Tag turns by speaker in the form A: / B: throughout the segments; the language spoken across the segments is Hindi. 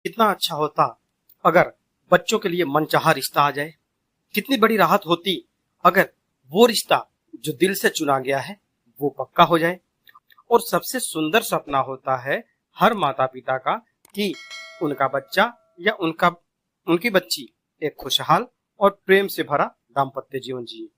A: कितना अच्छा होता अगर बच्चों के लिए मनचाहा रिश्ता आ जाए। कितनी बड़ी राहत होती अगर वो रिश्ता जो दिल से चुना गया है वो पक्का हो जाए। और सबसे सुंदर सपना होता है हर माता पिता का कि उनका बच्चा या उनकी बच्ची एक खुशहाल और प्रेम से भरा दाम्पत्य जीवन जिए।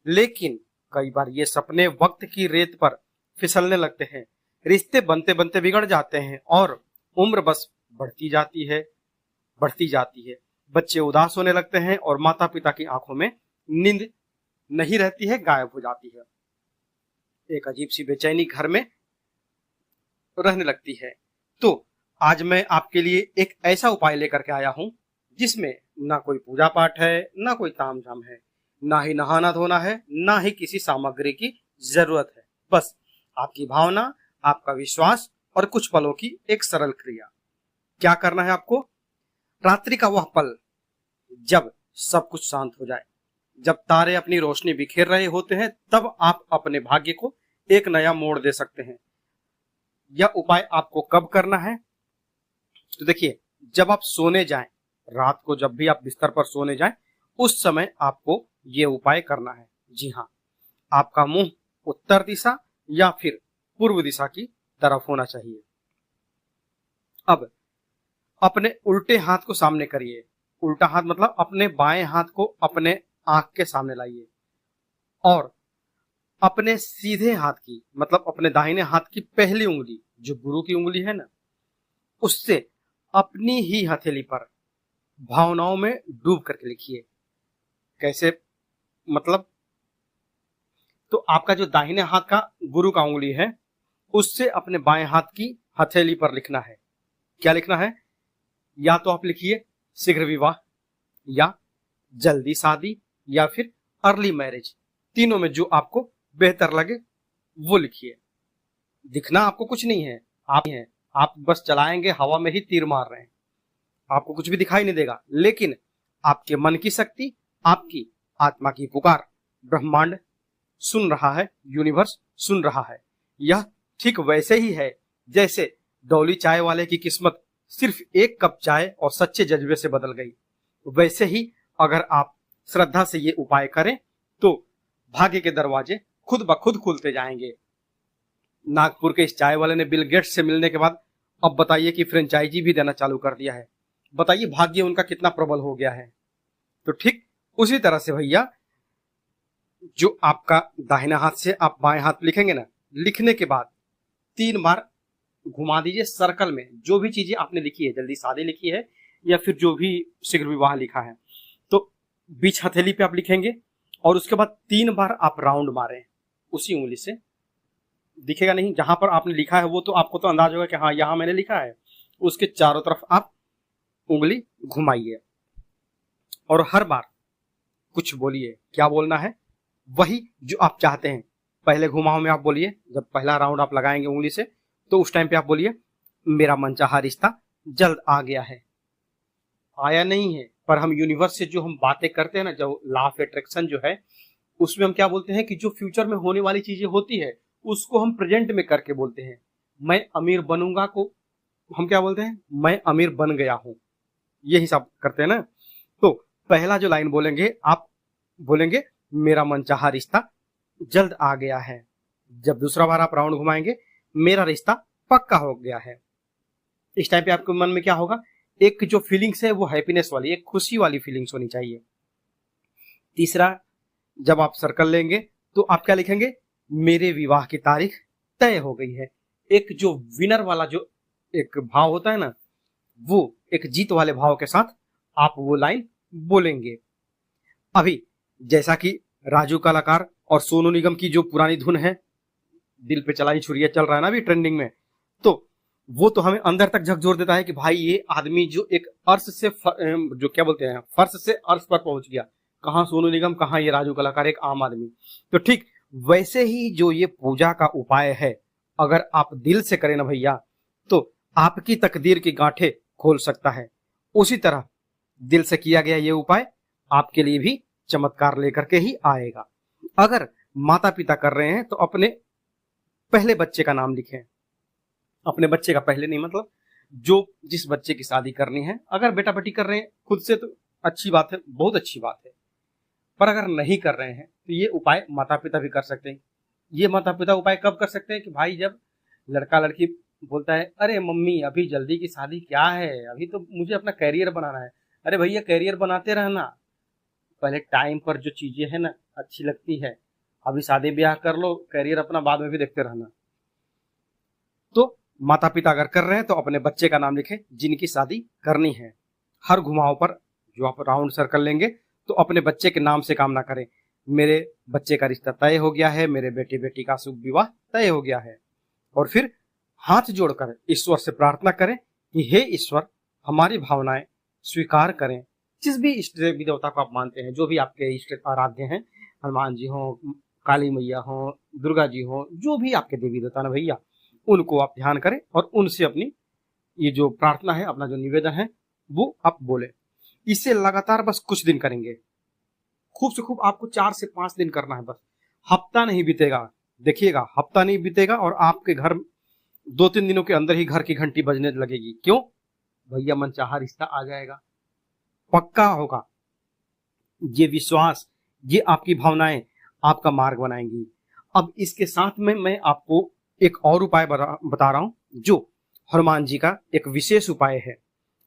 A: लेकिन कई बार ये सपने वक्त की रेत पर फिसलने लगते हैं, रिश्ते बनते बनते बिगड़ जाते हैं और उम्र बस बढ़ती जाती है। बच्चे उदास होने लगते हैं और माता पिता की आंखों में नींद नहीं रहती है, गायब हो जाती है। एक अजीब सी बेचैनी घर में रहने लगती है। तो आज मैं आपके लिए एक ऐसा उपाय लेकर के आया हूं जिसमें ना कोई पूजा पाठ है, ना कोई तामझाम है, ना ही नहाना धोना है, ना ही किसी सामग्री की जरूरत है। बस आपकी भावना, आपका विश्वास और कुछ पलों की एक सरल क्रिया। क्या करना है आपको? रात्रि का वह पल जब सब कुछ शांत हो जाए, जब तारे अपनी रोशनी बिखेर रहे होते हैं, तब आप अपने भाग्य को एक नया मोड़ दे सकते हैं। यह उपाय आपको कब करना है? तो देखिए, जब आप सोने जाएं, रात को जब भी आप बिस्तर पर सोने जाएं, उस समय आपको ये उपाय करना है। जी हाँ, आपका मुंह उत्तर दिशा या फिर पूर्व दिशा की तरफ होना चाहिए। अब अपने उल्टे हाथ को सामने करिए। उल्टा हाथ मतलब अपने बाएं हाथ को अपने आंख के सामने लाइए और अपने सीधे हाथ की मतलब अपने दाहिने हाथ की पहली उंगली जो गुरु की उंगली है ना, उससे अपनी ही हथेली पर भावनाओं में डूब करके लिखिए। कैसे मतलब? तो आपका जो दाहिने हाथ का गुरु का उंगली है उससे अपने बाएं हाथ की हथेली पर लिखना है। क्या लिखना है? या तो आप लिखिए शीघ्र विवाह, या जल्दी शादी, या फिर अर्ली मैरिज। तीनों में जो आपको बेहतर लगे वो लिखिए। दिखना आपको कुछ नहीं है, आप बस चलाएंगे, हवा में ही तीर मार रहे हैं, आपको कुछ भी दिखाई नहीं देगा। लेकिन आपके मन की शक्ति, आपकी आत्मा की पुकार ब्रह्मांड सुन रहा है, यूनिवर्स सुन रहा है। यह ठीक वैसे ही है जैसे डोली चाय वाले की किस्मत सिर्फ एक कप चाय और सच्चे जज्बे से बदल गई। वैसे ही अगर आप श्रद्धा से ये उपाय करें तो भाग्य के दरवाजे खुद ब खुद खुलते जाएंगे। नागपुर के इस चाय वाले ने बिल गेट्स से मिलने के बाद अब बताइए कि फ्रेंचाइजी भी देना चालू कर दिया है। बताइए भाग्य उनका कितना प्रबल हो गया है। तो ठीक उसी तरह से भैया, जो आपका दाहिना हाथ से आप बाएं हाथ लिखेंगे ना, लिखने के बाद 3 बार घुमा दीजिए सर्कल में। जो भी चीजें आपने लिखी है, जल्दी शादी लिखी है या फिर जो भी शीघ्र विवाह लिखा है, तो बीच हथेली पे आप लिखेंगे और उसके बाद 3 बार आप राउंड मारें उसी उंगली से। दिखेगा नहीं जहां पर आपने लिखा है वो, तो आपको तो अंदाज होगा कि हाँ यहां मैंने लिखा है। उसके चारों तरफ आप उंगली घुमाइए और हर बार कुछ बोलिए। क्या बोलना है? वही जो आप चाहते हैं। पहले घुमाव में आप बोलिए, जब पहला राउंड आप लगाएंगे उंगली से तो उस टाइम पे आप बोलिए मेरा मनचाहा रिश्ता जल्द आ गया है। आया नहीं है, पर हम यूनिवर्स से जो हम बातें करते हैं ना, जो लॉ ऑफ अट्रैक्शन जो है, उसमें हम क्या बोलते हैं कि जो फ्यूचर में होने वाली चीजें होती है उसको हम प्रेजेंट में करके बोलते हैं। मैं अमीर बनूंगा को हम क्या बोलते हैं? मैं अमीर बन गया हूं। ये हिसाब करते हैं ना। तो पहला जो लाइन बोलेंगे आप बोलेंगे मेरा मनचाहा रिश्ता जल्द आ गया है। जब दूसरा बार आप राउंड घुमाएंगे मेरा रिश्ता पक्का हो गया है। इस टाइम पे आपके मन में क्या होगा? एक जो फीलिंग्स है वो हैप्पीनेस वाली, एक खुशी वाली फीलिंग्स होनी चाहिए। तीसरा, जब आप सर्कल लेंगे तो आप क्या लिखेंगे? मेरे विवाह की तारीख तय हो गई है। एक जो विनर वाला जो एक भाव होता है ना, वो एक जीत वाले भाव के साथ आप वो लाइन बोलेंगे। अभी जैसा कि राजू कलाकार और सोनू निगम की जो पुरानी धुन है, दिल पे चलाई छुरिया, चल रहा है ना अभी ट्रेंडिंग में, तो वो तो हमें अंदर तक झकझोर देता है कि भाई ये आदमी जो एक अर्श से जो क्या बोलते हैं फर्श से अर्श पर पहुंच गया। कहाँ सोनू निगम, कहाँ ये राजू कलाकार, एक आम आदमी। तो ठीक वैसे ही जो ये पूजा का उपाय है, अगर आप दिल से करें ना भैया, तो आपकी तकदीर की गांठें खोल सकता है। उसी तरह दिल से किया गया ये उपाय आपके लिए भी चमत्कार लेकर के ही आएगा। अगर माता पिता कर रहे हैं तो अपने पहले बच्चे का नाम लिखें। अपने बच्चे का पहले नहीं, मतलब जो जिस बच्चे की शादी करनी है, अगर बेटा बेटी कर रहे हैं खुद से तो अच्छी बात है, बहुत अच्छी बात है, पर अगर नहीं कर रहे हैं तो ये उपाय माता पिता भी कर सकते हैं। ये माता पिता उपाय कब कर सकते हैं कि भाई जब लड़का लड़की बोलता है अरे मम्मी अभी जल्दी की शादी क्या है, अभी तो मुझे अपना करियर बनाना है। अरे भैया करियर बनाते रहना, पहले टाइम पर जो चीजें है ना अच्छी लगती है, अभी शादी ब्याह कर लो, करियर अपना बाद में भी देखते रहना। तो माता पिता अगर कर रहे हैं तो अपने बच्चे का नाम लिखें जिनकी शादी करनी है। हर घुमाव पर जो आप राउंड सर्कल लेंगे तो अपने बच्चे के नाम से काम ना करें, मेरे बच्चे का रिश्ता तय हो गया है, मेरे बेटे बेटी का शुभ विवाह तय हो गया है। और फिर हाथ जोड़कर ईश्वर से प्रार्थना करें कि हे ईश्वर हमारी भावनाएं स्वीकार करें। जिस भी इष्ट देवी देवता को आप मानते हैं, जो भी आपके इष्ट आराध्य हैं, हनुमान जी हो, काली मैया हो, दुर्गा जी हो, जो भी आपके देवी देवता ना भैया, उनको आप ध्यान करें और उनसे अपनी ये जो प्रार्थना है, अपना जो निवेदन है वो आप बोले। इसे लगातार बस कुछ दिन करेंगे, खूब से खूब आपको 4 से 5 दिन करना है, बस हफ्ता नहीं बीतेगा। देखिएगा हफ्ता नहीं बीतेगा और आपके घर 2-3 दिनों के अंदर ही घर की घंटी बजने लगेगी। क्यों भैया? मनचाहा रिश्ता आ जाएगा, पक्का होगा। ये विश्वास, ये आपकी भावनाएं आपका मार्ग बनाएंगी। अब इसके साथ में मैं आपको एक और उपाय बता रहा हूं, जो हनुमान जी का एक विशेष उपाय है।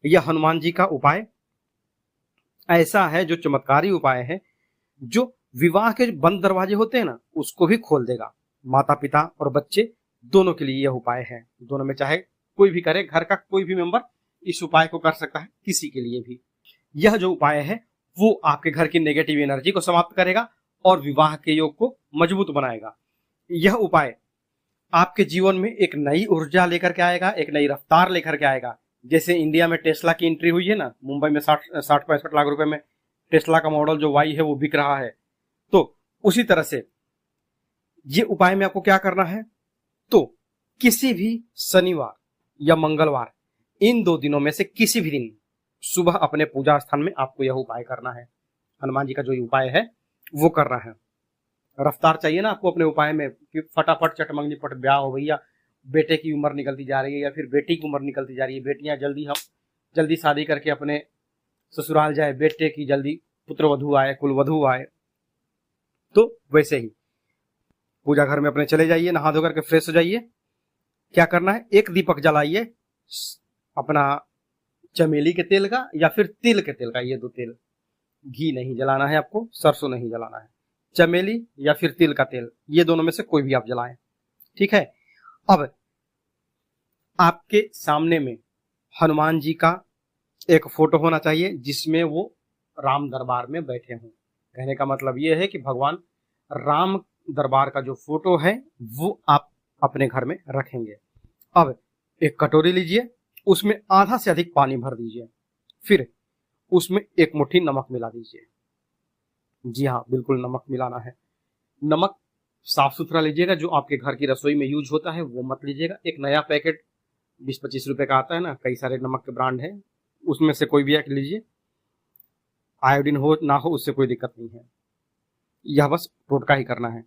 A: यह हनुमान जी का उपाय ऐसा है जो चमत्कारी उपाय है, जो विवाह के बंद दरवाजे होते हैं ना उसको भी खोल देगा। माता पिता और बच्चे दोनों के लिए यह उपाय है। दोनों में चाहे कोई भी करे, घर का कोई भी मेंबर इस उपाय को कर सकता है, किसी के लिए भी। यह जो उपाय है वो आपके घर की नेगेटिव एनर्जी को समाप्त करेगा और विवाह के योग को मजबूत बनाएगा। यह उपाय आपके जीवन में एक नई ऊर्जा लेकर के आएगा, एक नई रफ्तार लेकर के आएगा। जैसे इंडिया में टेस्ला की एंट्री हुई है ना, मुंबई में 60-65 लाख रुपए में टेस्ला का मॉडल जो वाई है वो बिक रहा है। तो उसी तरह से ये उपाय में आपको क्या करना है, तो किसी भी शनिवार या मंगलवार, इन 2 दिनों में से किसी भी दिन सुबह अपने पूजा स्थान में आपको यह उपाय करना है। हनुमान जी का जो उपाय है वो करना है। रफ्तार चाहिए ना आपको अपने उपाय में कि फटाफट चटमंगनी पट ब्याह हो भैया, बेटे की उम्र निकलती जा रही है या फिर बेटी की उम्र निकलती जा रही है, बेटियां जल्दी शादी करके अपने ससुराल जाए, बेटे की जल्दी पुत्र वधु आए, कुल वधु आए। तो वैसे ही पूजा घर में अपने चले जाइए, नहा धो करके फ्रेश हो जाइए। क्या करना है, एक दीपक जलाइए अपना चमेली के तेल का या फिर तिल के तेल का, ये 2 तेल। घी नहीं जलाना है आपको, सरसों नहीं जलाना है, चमेली या फिर तिल का तेल, ये दोनों में से कोई भी आप जलाएं, ठीक है। अब आपके सामने में हनुमान जी का एक फोटो होना चाहिए जिसमें वो राम दरबार में बैठे हों। कहने का मतलब ये है कि भगवान राम दरबार का जो फोटो है वो आप अपने घर में रखेंगे। अब एक कटोरी लीजिए, उसमें आधा से अधिक पानी भर दीजिए, फिर उसमें 1 मुट्ठी नमक मिला दीजिए। जी हाँ, बिल्कुल नमक मिलाना है। नमक साफ सुथरा लीजिएगा, जो आपके घर की रसोई में यूज होता है वो मत लीजिएगा। एक नया पैकेट 20-25 रुपए का आता है ना, कई सारे नमक के ब्रांड है, उसमें से कोई भी एक लीजिए। आयोडीन हो ना हो उससे कोई दिक्कत नहीं है, यह बस टोटका ही करना है।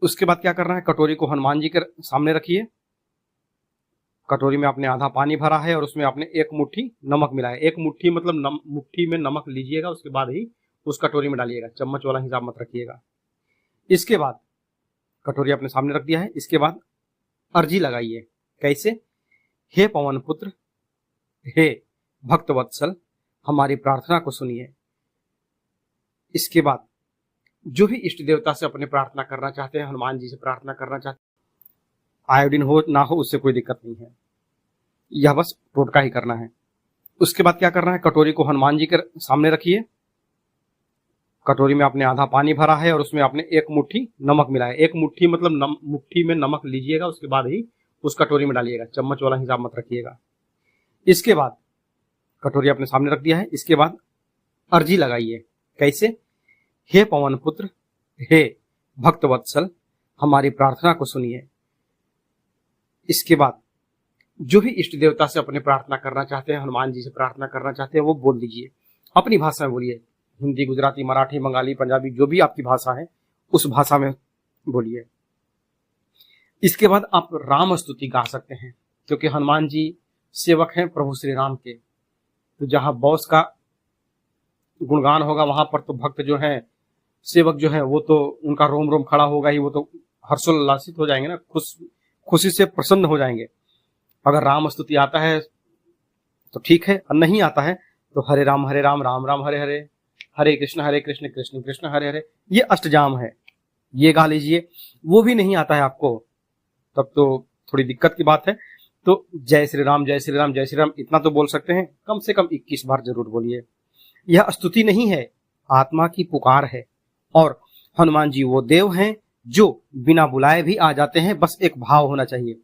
A: उसके बाद क्या करना है, कटोरी को हनुमान जी के सामने रखिए। कटोरी में आपने आधा पानी भरा है और उसमें आपने 1 मुट्ठी नमक मिलाया। 1 मुट्ठी मतलब मुट्ठी में नमक लीजिएगा, उसके बाद ही उस कटोरी में डालिएगा, चम्मच वाला हिसाब मत रखिएगा। इसके बाद कटोरी अपने सामने रख दिया है, इसके बाद अर्जी लगाइए। कैसे? हे पवन पुत्र, हे भक्त वत्सल, हमारी प्रार्थना को सुनिए। इसके बाद जो भी इष्ट देवता से अपने प्रार्थना करना चाहते हैं, हनुमान जी से प्रार्थना करना चाहते हैं, आयोडीन हो ना हो उससे कोई दिक्कत नहीं है, यह बस टोटका ही करना है। उसके बाद क्या करना है, कटोरी को हनुमान जी के सामने रखिए। कटोरी में आपने आधा पानी भरा है और उसमें आपने 1 मुट्ठी नमक मिलाया। 1 मुट्ठी मतलब मुट्ठी में नमक लीजिएगा, उसके बाद ही उस कटोरी में डालिएगा, चम्मच वाला हिसाब मत रखिएगा। इसके बाद कटोरी अपने सामने रख दिया है, इसके बाद अर्जी लगाइए। कैसे? हे पवन पुत्र, हे भक्त वत्सल, हमारी प्रार्थना को सुनिए। इसके बाद जो भी इष्ट देवता से अपने प्रार्थना करना चाहते हैं, हनुमान जी से प्रार्थना करना चाहते हैं, वो बोल दीजिए, अपनी भाषा में बोलिए। हिंदी, गुजराती, मराठी, बंगाली, पंजाबी, जो भी आपकी भाषा है उस भाषा में बोलिए। इसके बाद आप राम स्तुति गा सकते हैं, क्योंकि हनुमान जी सेवक हैं प्रभु श्री राम के, तो जहां बॉस का गुणगान होगा वहां पर तो भक्त जो है, सेवक जो है, वो तो उनका रोम रोम खड़ा होगा ही, वो तो हर्षोल्लासित हो जाएंगे ना, खुशी से प्रसन्न हो जाएंगे। अगर राम स्तुति आता है तो ठीक है, और नहीं आता है तो हरे राम राम राम हरे हरे, हरे कृष्ण कृष्ण कृष्ण हरे हरे, ये अष्टजाम है, ये गा लीजिए। वो भी नहीं आता है आपको, तब तो थोड़ी दिक्कत की बात है। तो जय श्री राम जय श्री राम जय श्री राम इतना तो बोल सकते हैं, कम से कम 21 बार जरूर बोलिए। यह स्तुति नहीं है, आत्मा की पुकार है। और हनुमान जी वो देव हैं जो बिना बुलाए भी आ जाते हैं, बस एक भाव होना चाहिए।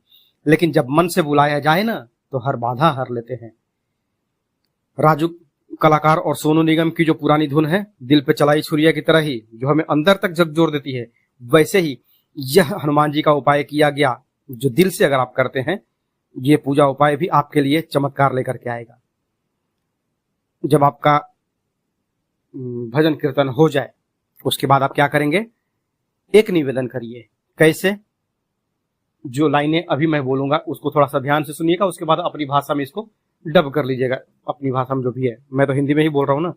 A: लेकिन जब मन से बुलाया जाए ना तो हर बाधा हर लेते हैं। राजू कलाकार और सोनू निगम की जो पुरानी धुन है, दिल पे चलाई छुरिया की तरह ही, जो हमें अंदर तक झकझोर देती है, वैसे ही यह हनुमान जी का उपाय किया गया, जो दिल से अगर आप करते हैं, ये पूजा उपाय भी आपके लिए चमत्कार लेकर के आएगा। जब आपका भजन कीर्तन हो जाए उसके बाद आप क्या करेंगे, एक निवेदन करिए। कैसे? जो लाइनें अभी मैं बोलूंगा उसको थोड़ा सा ध्यान से सुनिएगा, उसके बाद अपनी भाषा में इसको डब कर लीजिएगा, अपनी भाषा में जो भी है, मैं तो हिंदी में ही बोल रहा हूं ना।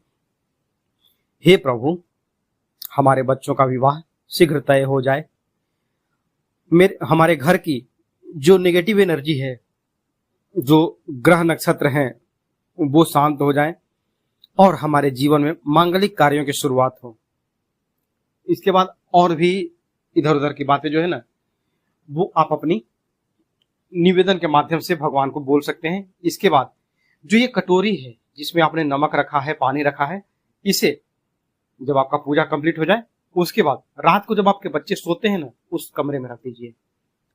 A: हे प्रभु, हमारे बच्चों का विवाह शीघ्र तय हो जाए, हमारे घर की जो नेगेटिव एनर्जी है, जो ग्रह नक्षत्र हैं, वो शांत हो जाएं और हमारे जीवन में मांगलिक कार्यों की शुरुआत हो। इसके बाद और भी इधर उधर की बातें जो है ना, वो आप अपनी निवेदन के माध्यम से भगवान को बोल सकते हैं। इसके बाद जो ये कटोरी है जिसमें आपने नमक रखा है, पानी रखा है, इसे जब आपका पूजा कंप्लीट हो जाए उसके बाद रात को जब आपके बच्चे सोते हैं ना, उस कमरे में रख दीजिए।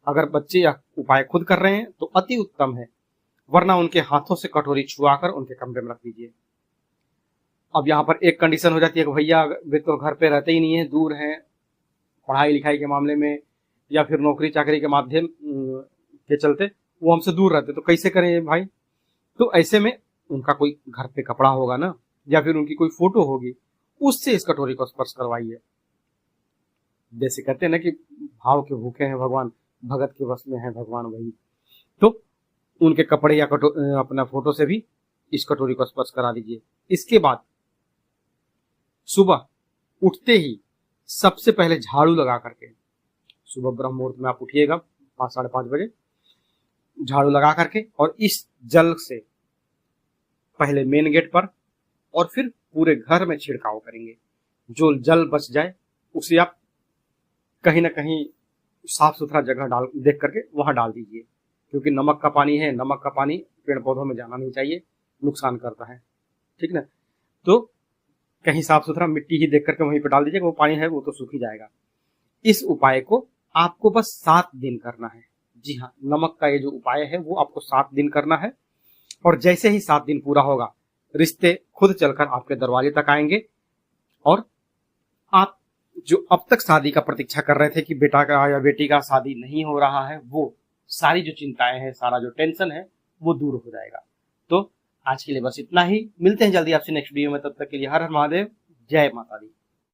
A: अगर बच्चे यह उपाय खुद कर रहे हैं तो अति उत्तम है, वरना उनके हाथों से कटोरी छुआकर उनके कमरे में रख दीजिए। अब यहाँ पर एक कंडीशन हो जाती है कि भैया वे तो घर पे रहते ही नहीं है, दूर हैं पढ़ाई लिखाई के मामले में या फिर नौकरी चाकरी के माध्यम के चलते वो हमसे दूर रहते, तो कैसे करें भाई? तो ऐसे में उनका कोई घर पे कपड़ा होगा ना, या फिर उनकी कोई फोटो होगी, उससे इस कटोरी को स्पर्श करवाइए। जैसे कहते हैं ना कि भाव के भूखे हैं भगवान, भगत के वश में है भगवान वही। तो उनके कपड़े या अपना फोटो से भी इस कटोरी को स्पर्श करा दीजिए। इसके बाद सुबह उठते ही सबसे पहले झाड़ू लगा करके, सुबह ब्रह्म मुहूर्त में आप उठिएगा 5 साढ़े 5 बजे, झाड़ू लगा करके और इस जल से पहले मेन गेट पर और फिर पूरे घर में छिड़काव करेंगे। जो जल बच जाए उसे आप कहीं ना कहीं साफ सुथरा जगह डाल देख करके वहां डाल दीजिए, क्योंकि नमक का पानी है, नमक का पानी पेड़ पौधों में जाना नहीं चाहिए, नुकसान करता है, ठीक ना। तो कहीं साफ सुथरा मिट्टी ही देख करके वहीं पर डाल दीजिए, वो पानी है वो तो सूख ही जाएगा। इस उपाय को आपको बस 7 दिन करना है। जी हाँ, नमक का ये जो उपाय है वो आपको 7 दिन करना है, और जैसे ही 7 दिन पूरा होगा रिश्ते खुद चलकर आपके दरवाजे तक आएंगे। और आप जो अब तक शादी का प्रतीक्षा कर रहे थे कि बेटा का या बेटी का शादी नहीं हो रहा है, वो सारी जो चिंताएं हैं, सारा जो टेंशन है वो दूर हो जाएगा। तो आज के लिए बस इतना ही, मिलते हैं जल्दी आपसे नेक्स्ट वीडियो में, तब तक के लिए हर हर महादेव, जय माता दी।